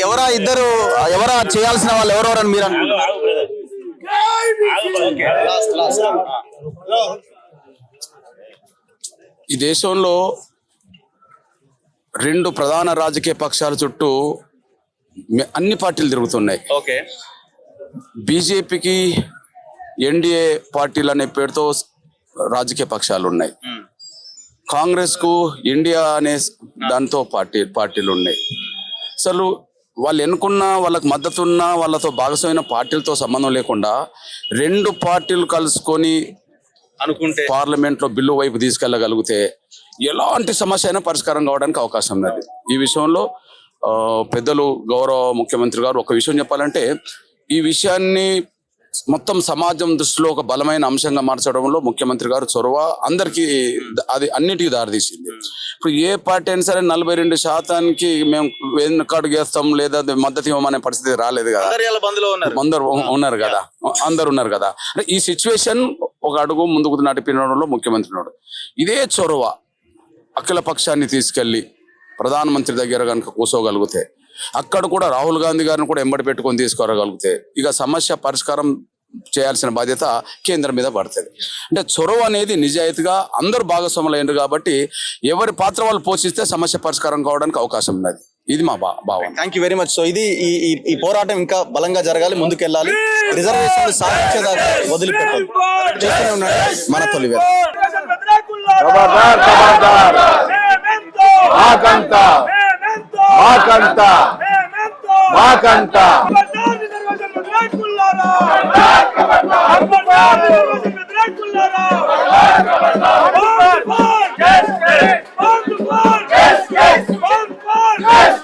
ఎవరా ఇద్దరు ఎవరా చేయాల్సిన వాళ్ళు ఎవరెవరని మీరు అనుకుంటున్నారు? ఈ దేశంలో రెండు ప్రధాన రాజకీయ పక్షాల చుట్టూ అన్ని పార్టీలు తిరుగుతున్నాయి. బీజేపీకి ఎన్డీఏ పార్టీలు అనే పేరుతో రాజకీయ పక్షాలు ఉన్నాయి. కాంగ్రెస్ కు ఇండియా అనే దాంతో పార్టీలు ఉన్నాయి. అసలు వాళ్ళు ఎన్నుకున్న వాళ్ళకి మద్దతు ఉన్న వాళ్ళతో భాగస్వామ్య పార్టీలతో సంబంధం లేకుండా రెండు పార్టీలు కలుసుకొని అనుకుంటే పార్లమెంట్ లో బిల్లు వైపు తీసుకెళ్లగలిగితే ఎలాంటి సమస్య అయినా పరిష్కారం కావడానికి అవకాశం ఉన్నది. ఈ విషయంలో పెద్దలు గౌరవ ముఖ్యమంత్రి గారు ఒక విషయం చెప్పాలంటే, ఈ విషయాన్ని మొత్తం సమాజం దృష్టిలో ఒక బలమైన అంశంగా మార్చడంలో ముఖ్యమంత్రి గారు చొరవ అందరికీ అది అన్నిటికీ దారితీసింది. ఇప్పుడు ఏ పార్టీ అయినా సరే 42% మేము వెనుకడుగు వేస్తాం లేదా మద్దతు ఇవ్వమనే పరిస్థితి రాలేదు కదా. అందరు ఉన్నారు కదా. అంటే ఈ సిచ్యువేషన్ ఒక అడుగు ముందుకు నడిపినడంలో ముఖ్యమంత్రి ఉన్నాడు. ఇదే చొరవ అఖిల పక్షాన్ని తీసుకెళ్లి ప్రధానమంత్రి దగ్గర కనుక కూర్చోగలిగితే, అక్కడ కూడా రాహుల్ గాంధీ గారిని కూడా ఎంబడి పెట్టుకొని తీసుకోగలిగితే ఇక సమస్య పరిష్కారం చేయాల్సిన బాధ్యత కేంద్రం మీద పడుతుంది. అంటే చొరవ అనేది నిజాయితీగా అందరూ భాగస్వాములైనరు కాబట్టి ఎవరి పాత్ర వాళ్ళు పోషిస్తే సమస్య పరిష్కారం కావడానికి అవకాశం ఉన్నది. ఇది మా భావన. Thank you very much. So ఇది ఈ పోరాటం ఇంకా బలంగా జరగాలి, ముందుకెళ్ళాలి. రిజర్వేషన్లు సాధించేదాకా వదిలిపెట్టాలి. చేస్తూనే ఉన్నాడు మన తొలి వేళ. Yes!